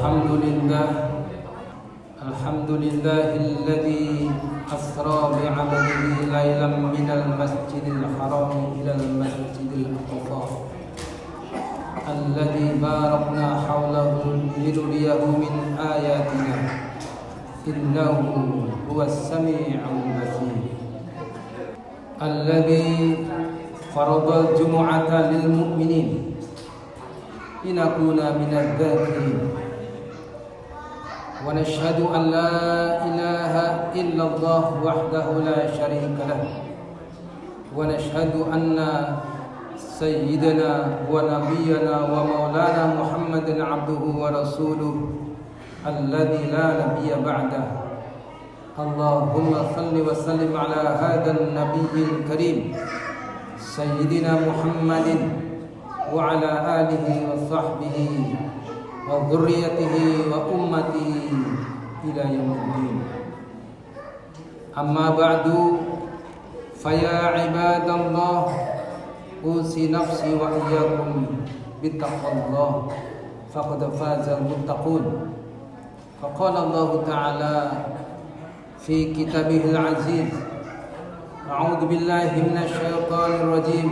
Alhamdulillahilladzi asra bi'abdihi lailan minal masjidil haram ilal masjidil aqsa alladzi barakna hawlahu linuriyahu min ayatina innahu huwas sami'ul basir alladzi faradal jumu'ata lil mu'minin linakuna minadz dzakirin wa nashhadu an la ilaha illallah wahdahu la syarika lah wa nashhadu anna sayyidana wa nabiyyana wa maulana Muhammadan abduhu wa rasuluh alladzi la nabiyya ba'dah. Allahumma salli wa sallim ala hadzal nabiyil karim sayyidina Muhammadin wa ala alihi wa sahbihi wa dzurriyyatihi wa ummatihi ila yaumiddin. Amma ba'du, faya ibadallah, usi nafsi wa iyyakum bittaqwallah faqad fazal muttaqun. Faqala Allah Ta'ala fi kitabihil aziz, a'udzu billahi minasy syaithanir rajim.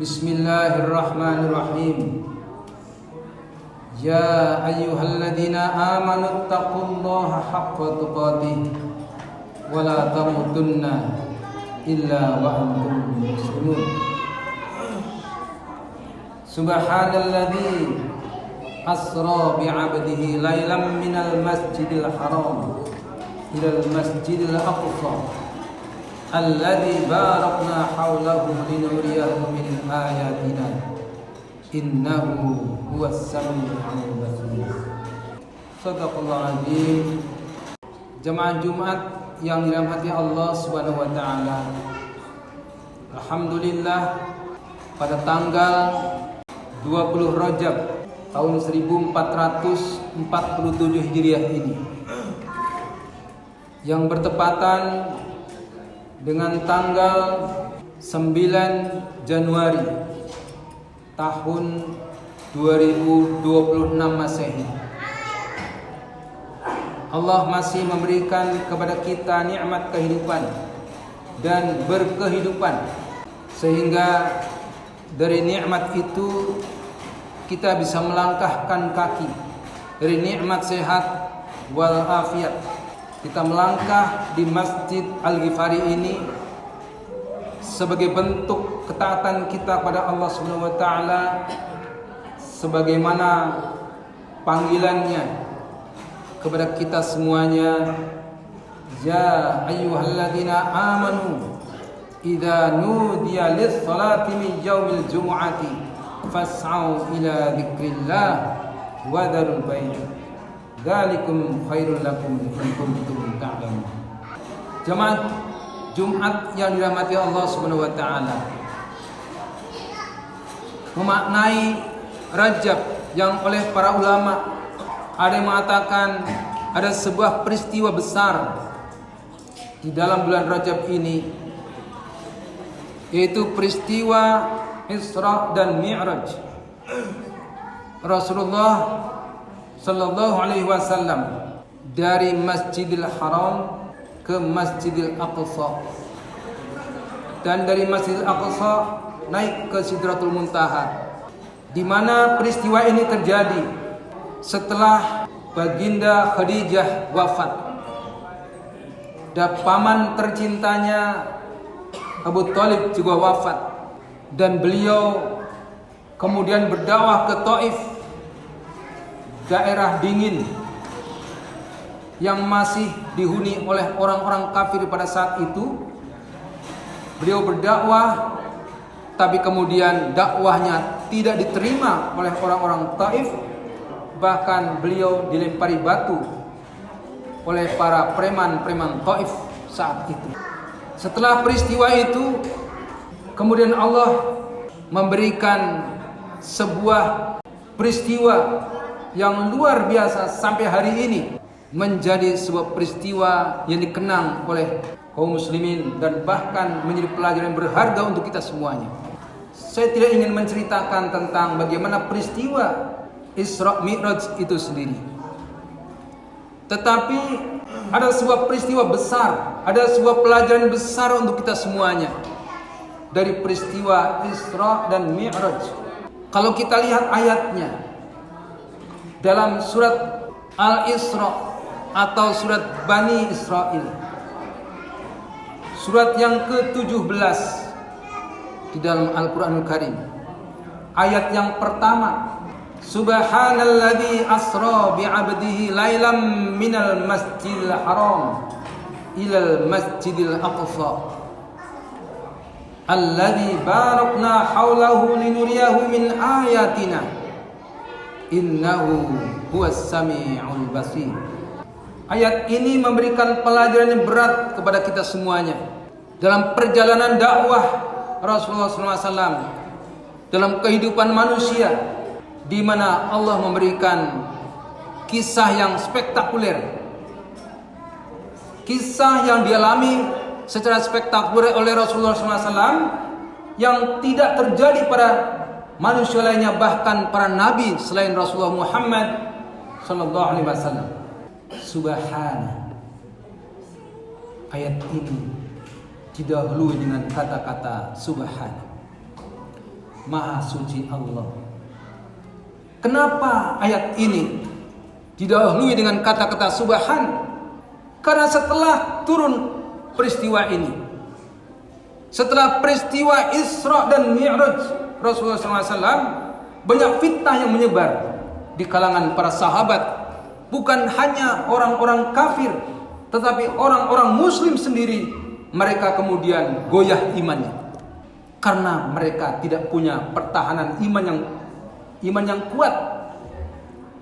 Bismillahirrahmanirrahim. Ya ayyuhalladzina amanu taqullaha haqqa tuqatih wa la tamutunna illa wa antum muslimun. Subhanalladzi asra bi'abdihi lailan minal masjidil haram ilal masjidil aqsa alladzi barakna hawlahu linuriyahu min ayatina innahu huwas sami'ul basir. Shadaqallahu azim. Jemaah Jumat yang dirahmati Allah Subhanahu wa taala. Alhamdulillah, pada tanggal 20 Rajab tahun 1447 Hijriah ini yang bertepatan dengan tanggal 9 Januari tahun 2026 Masehi. Allah masih memberikan kepada kita nikmat kehidupan dan berkehidupan, sehingga dari nikmat itu kita bisa melangkahkan kaki. Dari nikmat sehat wal afiat, kita melangkah di Masjid Al-Ghifari ini sebagai bentuk ketaatan kita kepada Allah Subhanahu wa taala, sebagaimana panggilannya kepada kita semuanya. Ya ayyuhalladzina amanu idza nudiya lis-salati min yaumil jumu'ati fas'au ila dzikrillah wa dzarul bai' dzalikum khairul lakum in kuntum ta'lamun. Jemaah Jumat yang dirahmati Allah Subhanahu wa taala, memaknai Rajab yang oleh para ulama ada yang mengatakan ada sebuah peristiwa besar di dalam bulan Rajab ini, yaitu peristiwa Isra dan Mi'raj. Rasulullah sallallahu alaihi wasallam dari Masjidil Haram ke Masjidil Aqsa, dan dari Masjidil Aqsa naik ke Sidratul Muntaha, di mana peristiwa ini terjadi setelah Baginda Khadijah wafat dan paman tercintanya Abu Thalib juga wafat, dan beliau kemudian berdakwah ke Taif, daerah dingin yang masih dihuni oleh orang-orang kafir pada saat itu. Beliau berdakwah, tapi kemudian dakwahnya tidak diterima oleh orang-orang Taif. Bahkan beliau dilempari batu oleh para preman-preman Taif saat itu. Setelah peristiwa itu, kemudian Allah memberikan sebuah peristiwa yang luar biasa sampai hari ini, menjadi sebuah peristiwa yang dikenang oleh kaum muslimin dan bahkan menjadi pelajaran berharga untuk kita semuanya. Saya tidak ingin menceritakan tentang bagaimana peristiwa Isra Mi'raj itu sendiri. Tetapi ada sebuah peristiwa besar, ada sebuah pelajaran besar untuk kita semuanya dari peristiwa Isra dan Mi'raj. Kalau kita lihat ayatnya dalam surat Al-Isra atau surat Bani Israel, surat yang ke-17 di dalam Al-Quranul Karim, ayat yang pertama, Subhanalladzi asra bi'abdihi lailam minal masjidil haram ilal masjidil aqsa alladzi barakna haulahu linuriyahu min ayatina innahu huwas sami'ul basir. Ayat ini memberikan pelajaran yang berat kepada kita semuanya dalam perjalanan dakwah Rasulullah SAW, dalam kehidupan manusia, di mana Allah memberikan kisah yang spektakuler, kisah yang dialami secara spektakuler oleh Rasulullah SAW yang tidak terjadi pada manusia lainnya, bahkan para nabi selain Rasulullah Muhammad SAW. Subhana, ayat ini didahului dengan kata-kata Subhana, Maha Suci Allah. Kenapa ayat ini didahului dengan kata-kata Subhan? Karena setelah turun peristiwa ini, setelah peristiwa Isra dan Mi'raj Rasulullah SAW, banyak fitnah yang menyebar di kalangan para sahabat. Bukan hanya orang-orang kafir, tetapi orang-orang muslim sendiri, mereka kemudian goyah imannya karena mereka tidak punya pertahanan iman yang kuat,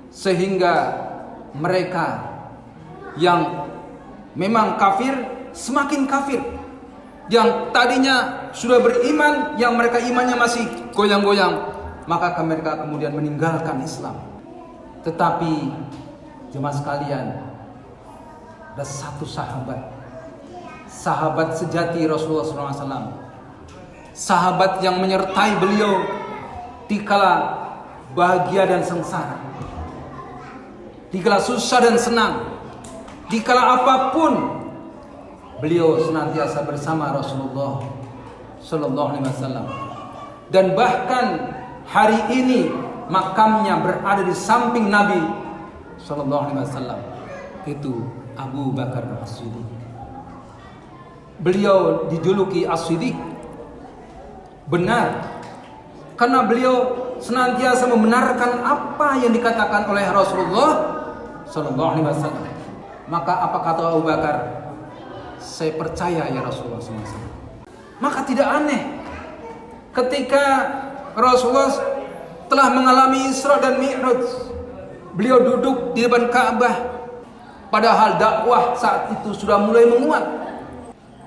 sehingga mereka yang memang kafir semakin kafir, yang tadinya sudah beriman, yang mereka imannya masih goyang-goyang, maka mereka kemudian meninggalkan Islam. Tetapi jemaah sekalian, ada satu sahabat sejati Rasulullah SAW, sahabat yang menyertai beliau dikala bahagia dan sengsara, dikala susah dan senang, dikala apapun, beliau senantiasa bersama Rasulullah SAW. Dan bahkan hari ini makamnya berada di samping Nabi SAW, itu Abu Bakar As-Siddiq. Beliau dijuluki As-Siddiq, benar, karena beliau senantiasa membenarkan apa yang dikatakan oleh Rasulullah SAW. Maka apa kata Abu Bakar? Saya percaya ya Rasulullah SAW. Maka tidak aneh ketika Rasulullah telah mengalami Isra dan Mi'raj, beliau duduk di depan Ka'bah, padahal dakwah saat itu sudah mulai menguat.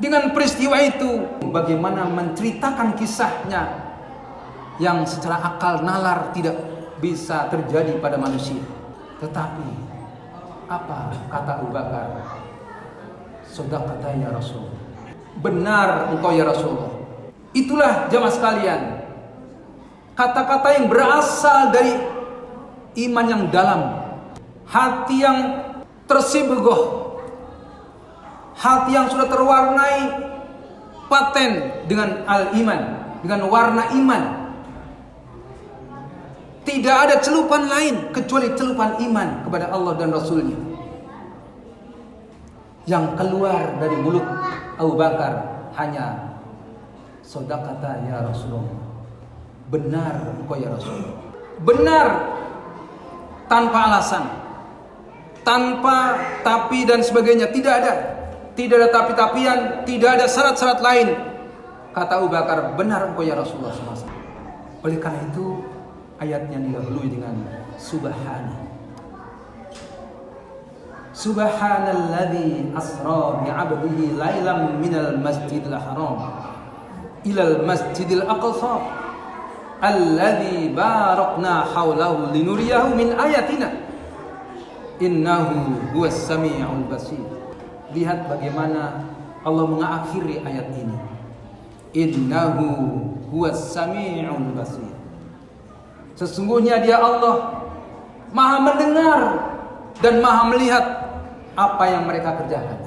Dengan peristiwa itu, bagaimana menceritakan kisahnya yang secara akal nalar tidak bisa terjadi pada manusia. Tetapi apa kata Abu Bakar? Shadaqta ya Rasul, benar engkau ya Rasulullah. Itulah jamaah sekalian, kata-kata yang berasal dari iman yang dalam, hati yang tersibegoh, hati yang sudah terwarnai paten dengan al-iman, dengan warna iman. Tidak ada celupan lain kecuali celupan iman kepada Allah dan Rasulnya yang keluar dari mulut Abu Bakar hanya shadaqta ya Rasulullah, benar engkau ya Rasulullah. Benar tanpa alasan, tanpa tapi dan sebagainya, tidak ada tapi-tapian, tidak ada syarat-syarat lain. Kata Abu Bakar, benar engkau ya Rasulullah SAW. Oleh karena itu ayatnya didahului dengan Subhanalladzi asra bi'abdihi lailam minal masjidil haram ilal masjidil aqsa alladzi barakna haulahu linuriyahu min ayatina innahu huwas sami'ul basir. Lihat bagaimana Allah mengakhiri ayat ini, innahu huwas sami'ul basir. Sesungguhnya dia Allah mendengar dan Maha melihat apa yang mereka kerjakan.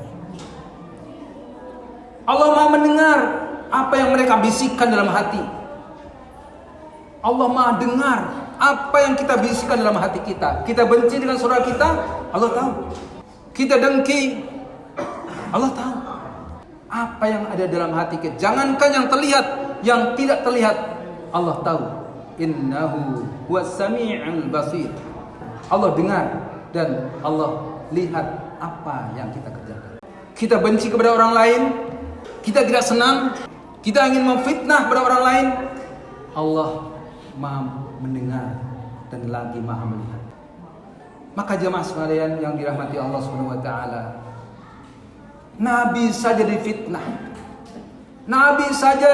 Allah Maha mendengar apa yang mereka bisikkan dalam hati. Allah Maha dengar apa yang kita bisikkan dalam hati kita. Kita benci dengan saudara kita, Allah tahu. Kita dengki, Allah tahu. Apa yang ada dalam hati kita. Jangankan yang terlihat, yang tidak terlihat, Allah tahu. Innahu huwas sami'ul basir. Allah dengar dan Allah lihat apa yang kita kerjakan. Kita benci kepada orang lain, kita tidak senang, kita ingin memfitnah kepada orang lain, Allah Maha mendengar dan lagi Maha melihat. Maka jemaah sekalian yang dirahmati Allah Subhanahu wa taala, Nabi saja difitnah, Nabi saja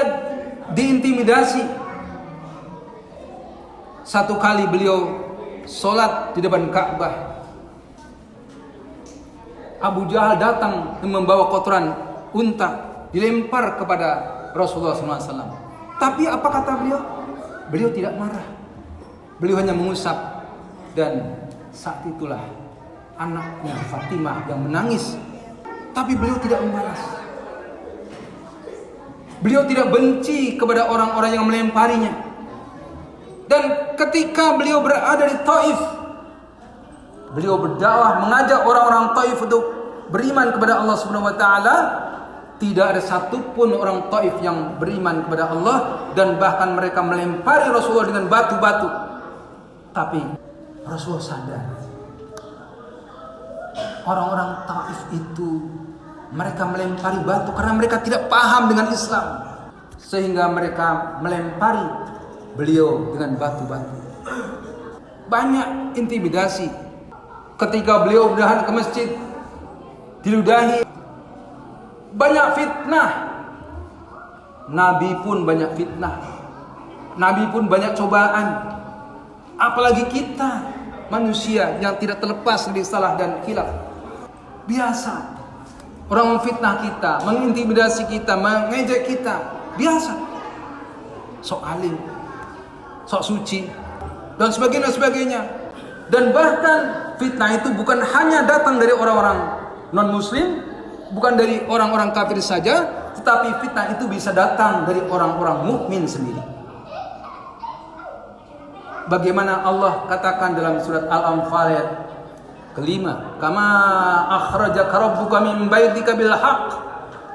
diintimidasi. Satu kali beliau sholat di depan Ka'bah, Abu Jahal datang membawa kotoran unta, dilempar kepada Rasulullah SAW. Tapi apa kata beliau? Beliau tidak marah. Beliau hanya mengusap. Dan saat itulah anaknya Fatimah yang menangis. Tapi beliau tidak membalas. Beliau tidak benci kepada orang-orang yang melemparinya. Dan ketika beliau berada di Taif, beliau berdakwah, mengajak orang-orang Taif untuk beriman kepada Allah Subhanahu wa taala. Tidak ada satupun orang Taif yang beriman kepada Allah, dan bahkan mereka melempari Rasulullah dengan batu-batu. Tapi Rasulullah sadar, orang-orang Taif itu mereka melempari batu karena mereka tidak paham dengan Islam, sehingga mereka melempari beliau dengan batu-batu. Banyak intimidasi. Ketika beliau berangkat ke masjid, diludahi. Banyak fitnah. Nabi pun banyak fitnah. Nabi pun banyak cobaan. Apalagi kita manusia yang tidak terlepas dari salah dan khilaf. Biasa orang memfitnah kita, mengintimidasi kita, mengejek kita. Biasa. Sok alim, sok suci, dan sebagainya. Dan bahkan fitnah itu bukan hanya datang dari orang-orang non-muslim, bukan dari orang-orang kafir saja, tetapi fitnah itu bisa datang dari orang-orang mukmin sendiri. Bagaimana Allah katakan dalam surat Al-Anfal ayat kelima, kama akhrajaka rabbuka min baitika bil haqq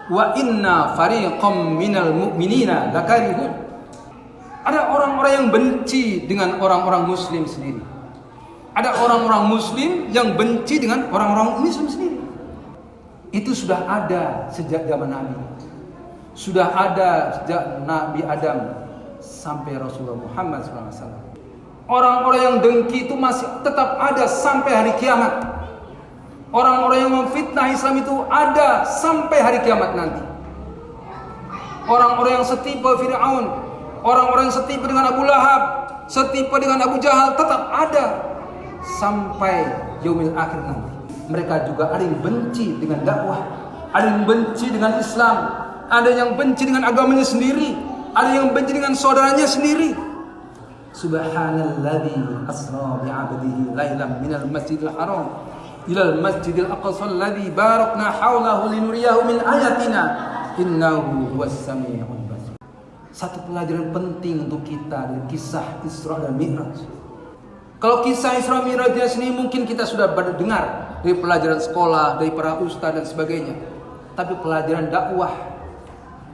wa inna fariqam minal mu'minina lakarihun. Ada orang-orang yang benci dengan orang-orang muslim sendiri. Ada orang-orang muslim yang benci dengan orang-orang muslim sendiri. Itu sudah ada sejak zaman Nabi. Sudah ada sejak Nabi Adam sampai Rasulullah Muhammad SAW. Orang-orang yang dengki itu masih tetap ada sampai hari kiamat. Orang-orang yang memfitnah Islam itu ada sampai hari kiamat nanti. Orang-orang yang setipe Fir'aun, orang-orang yang setipe dengan Abu Lahab, setipe dengan Abu Jahal tetap ada sampai yaumil akhir nanti. Mereka juga ada yang benci dengan dakwah, ada yang benci dengan Islam, ada yang benci dengan agamanya sendiri, ada yang benci dengan saudaranya sendiri. Subhanalladzi asra bi'abdihi lailan minal masjidil haram ilal masjidil aqsa alladzi barakna haulahu linuriyahu min ayatina innahu huwas sami'ul basir. Satu pelajaran penting untuk kita dari kisah Isra dan Mi'raj. Kalau kisah Isra Mi'rajnya sendiri mungkin kita sudah dengar dari pelajaran sekolah, dari para ustaz dan sebagainya. Tapi pelajaran dakwah,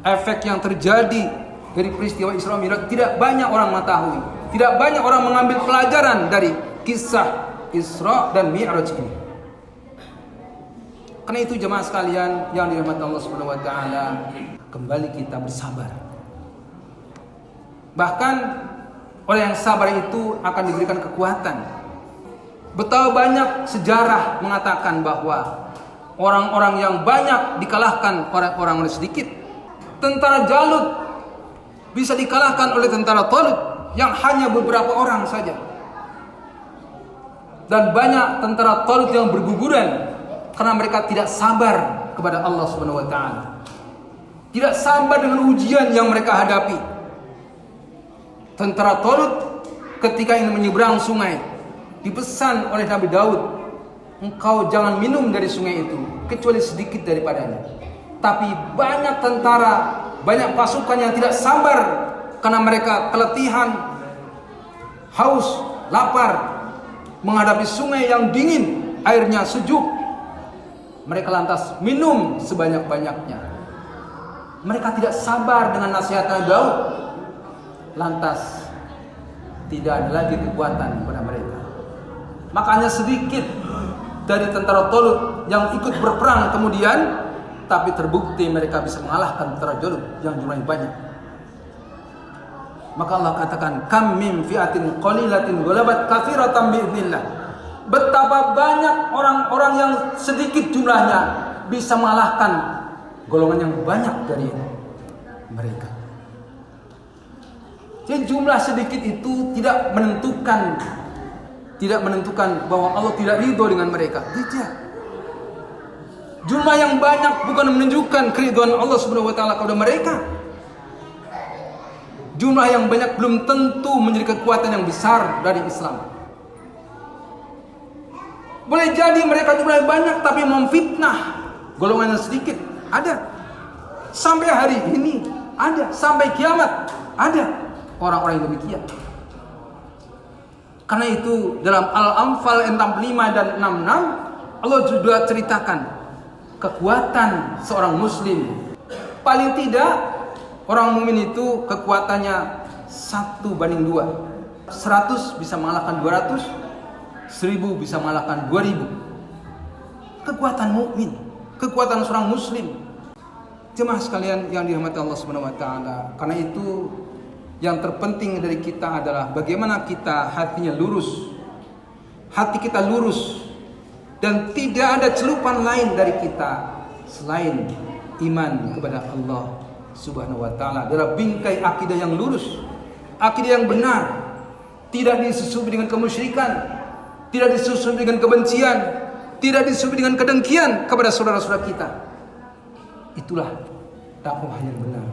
efek yang terjadi dari peristiwa Isra Mi'raj tidak banyak orang mengetahui. Tidak banyak orang mengambil pelajaran dari kisah Isra dan Mi'raj ini. Karena itu jemaah sekalian yang dirahmati Allah Subhanahu wa taala, kembali kita bersabar. Bahkan orang yang sabar itu akan diberikan kekuatan. Betapa banyak sejarah mengatakan bahwa orang-orang yang banyak dikalahkan oleh orang sedikit. Tentara Jalut bisa dikalahkan oleh tentara Talut yang hanya beberapa orang saja. Dan banyak tentara Talut yang berguguran karena mereka tidak sabar kepada Allah Subhanahu wa taala. Tidak sabar dengan ujian yang mereka hadapi. Tentara Talut ketika ingin menyeberang sungai, dipesan oleh Nabi Daud, engkau jangan minum dari sungai itu kecuali sedikit daripadanya. Tapi banyak tentara, banyak pasukan yang tidak sabar karena mereka keletihan, haus, lapar, menghadapi sungai yang dingin, airnya sejuk. Mereka lantas minum sebanyak-banyaknya. Mereka tidak sabar dengan nasihat Nabi Daud. Lantas tidak ada lagi kekuatan pada mereka. Makanya sedikit dari tentara Talut yang ikut berperang kemudian, tapi terbukti mereka bisa mengalahkan tentara Jalut yang jumlahnya banyak. Maka Allah katakan, kam min fi'atin qalilatin ghalabat katsiratan bi'idznillah. Betapa banyak orang-orang yang sedikit jumlahnya bisa mengalahkan golongan yang banyak dari mereka. Jadi jumlah sedikit itu tidak menentukan bahwa Allah tidak ridho dengan mereka. Tidak. Jumlah yang banyak bukan menunjukkan keridhaan Allah Subhanahu wa taala kepada mereka. Jumlah yang banyak belum tentu menjadi kekuatan yang besar dari Islam. Boleh jadi mereka jumlahnya banyak tapi memfitnah golongan yang sedikit. Ada. Sampai hari ini ada, sampai kiamat ada orang-orang yang demikian. Karena itu dalam Al-Anfal 65 dan 66 Allah juga ceritakan kekuatan seorang muslim. Paling tidak orang mukmin itu kekuatannya 1:2. 100 bisa mengalahkan 200, 1000 bisa mengalahkan 2000. Kekuatan mukmin, kekuatan seorang muslim. Jemaah sekalian yang dirahmati Allah Subhanahu wa taala. Karena itu yang terpenting dari kita adalah bagaimana kita hatinya lurus. Hati kita lurus dan tidak ada celupan lain dari kita selain iman kepada Allah Subhanahu wa taala. Adalah bingkai akidah yang lurus, akidah yang benar, tidak disusupi dengan kemusyrikan, tidak disusupi dengan kebencian, tidak disusupi dengan kedengkian kepada saudara-saudara kita. Itulah dakwah yang benar.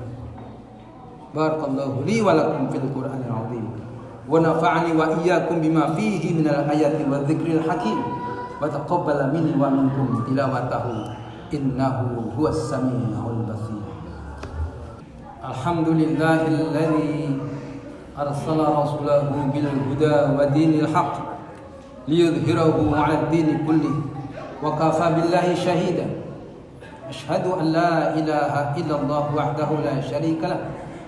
Barakallahu li wa lakum fil Qur'anil 'azim wa nafa'ani wa iyyakum bima fihi minal ayati wa dzikril hakim wa taqabbala minni wa minkum tilawatahu innahu huwas samiul basir. Alhamdulillahilladzi arsala rasulahu bil huda wa dinil haqq liyudhhirahu 'alad dini kullih wa kafa billahi shahida. Asyhadu an la ilaha illallah wahdahu la syarika lah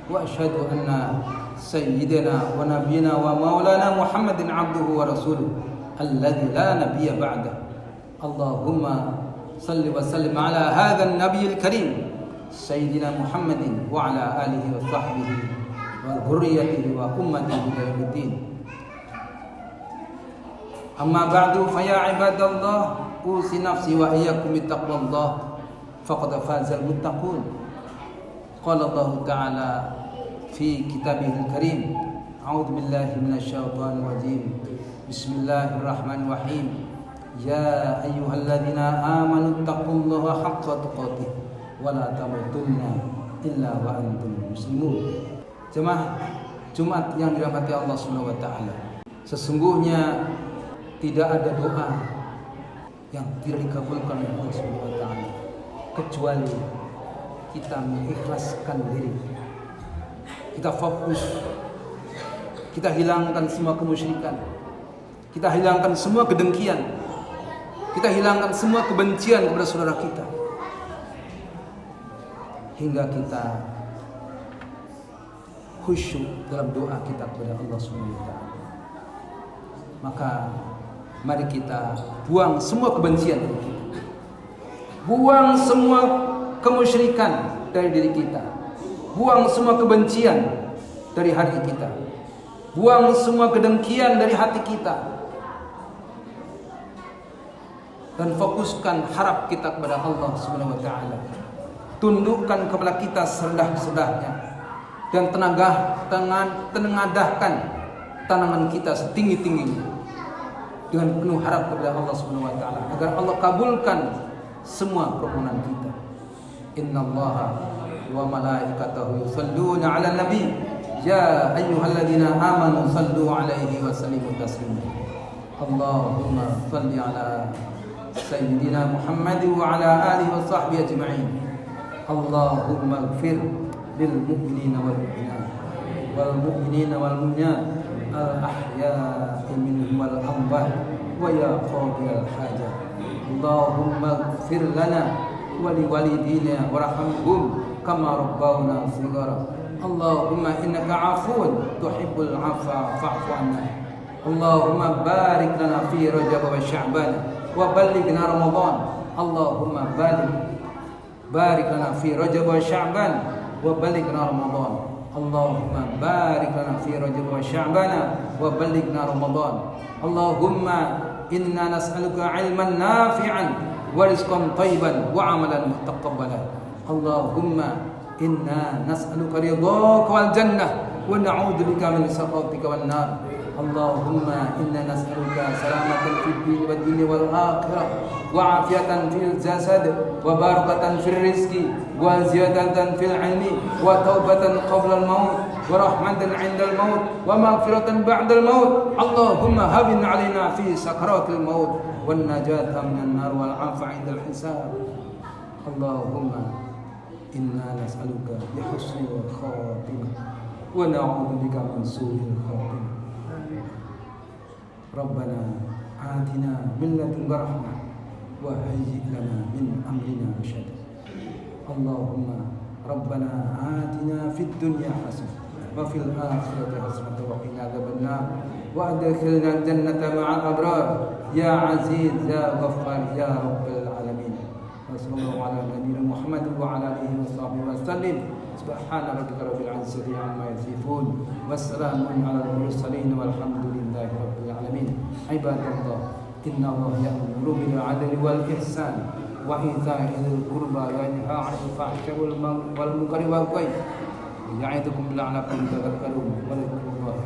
wa asyhadu anna sayyidina wa nabiyyina wa maulana Muhammadin abduhu wa rasuluh alladzi la nabiyya ba'dah. Allahumma salli wa sallim ala hadzal nabiyil karim sayyidina Muhammadin wa ala alihi wa sahbihi wa dzurriyyatihi wa ummatihi ila yaumiddin. Amma ba'du fa ya ibadallah usi nafsi wa iyyakum bittaqwallah faqad fazal muttaqun. Qala Allah Ta'ala fi kitabihil karim, a'udzu billahi minasyaitonir rajim. Bismillahirrahmanirrahim. Ya ayyuhalladzina amanu taqullaha haqqa tuqatih wa la tamutunna illa wa antum muslimun. Jemaah Jumat yang dirahmati Allah Subhanahu wa taala. Sesungguhnya tidak ada doa yang tidak dikabulkan oleh Allah Subhanahu wa taala kecuali kita mengikhlaskan diri, kita fokus, kita hilangkan semua kemusyrikan, kita hilangkan semua kedengkian, kita hilangkan semua kebencian kepada saudara kita, hingga kita khusyuk dalam doa kita kepada Allah Subhanahu wa taala. Maka mari kita buang semua kebencian dari kita. Buang semua kemusyrikan dari diri kita. Buang semua kebencian dari hati kita. Buang semua kedengkian dari hati kita. Dan fokuskan harap kita kepada Allah Subhanahu wa taala. Tundukkan kepada kita serendah-rendahnya dan tengadahkan tangan kita setinggi-tingginya dengan penuh harap kepada Allah Subhanahu wa taala agar Allah kabulkan semua permohonan kita. Innallaha wa malaikatahu yusholluna 'alan nabi ya ayyuhalladzina amanu shallu 'alaihi wa sallimu taslima. Allahumma salli ala Sayyidina Muhammad wa ala alihi wa sahbihi ajma'in. Allahumma ighfir lil mu'minina wal mu'minat wal mu'minina wal mu'minat al ahya'i minhum wal amwat wa ya qadiyal hajat. Allahumma ighfir lana wa li walidina warhamhum kama rabbawna shighara. Allahumma innaka 'afuwun tuhibbul 'afwa fa'fu 'anna. Allahumma barik lana fi Rajab wa Sya'ban wa ballighna Ramadan. Allahumma barik lana fi Rajab wa Sya'ban wa ballighna Ramadan. Allahumma barik lana fi Rajab wa Sya'ban wa ballighna Ramadan. Allahumma inna nas'aluka 'ilman nafi'an wa rizqan thayyiban wa 'amalan mutaqabbalan. Allahumma inna nas'aluka ridhaka wal jannah wa na'udzubika min sakhatika wan nar. Allahumma inna nas'aluka salamatan fid din wad dunya wal akhirah wa afiatan fil jasad wa barakatan fil rizqi wa ziyadatan fil ilmi wa taubatan qabla al maut wa rahmatan 'inda al maut wa maghfiratan ba'da al maut. Allahumma habin 'alaina fi sakaratil maut wan najata minan nar wal 'afwa 'inda al hisab. Allahumma inna nas'aluka bi husnil khatimah wa na'udzubika min su'il khatimah. Rabbana atina min ladunka rahmah wa hayyi' lana min amrina rashada. Allahumma Rabbana atina fid dunya hasanah wa fil akhirati hasanah wa qina adzabannar wa adkhilna jannata ma'al abrar ya aziz ya ghaffar ya rabbal alamin. Wassallallahu ala nabiyyina Muhammad wa ala alihi wa sahbihi wa sallim. Subhana rabbika rabbil izzati amma yasifun wassalamun alal mursalin walhamdulillahi rabbil alamin. Ibadallah, inna Allah ya'muru bil 'adli wal ihsan wa ita'i dzil qurba wa yanha 'anil fahsya'i wal munkari wal baghi ya'idukum la'allakum tadhakkarun. Wallahu akbar.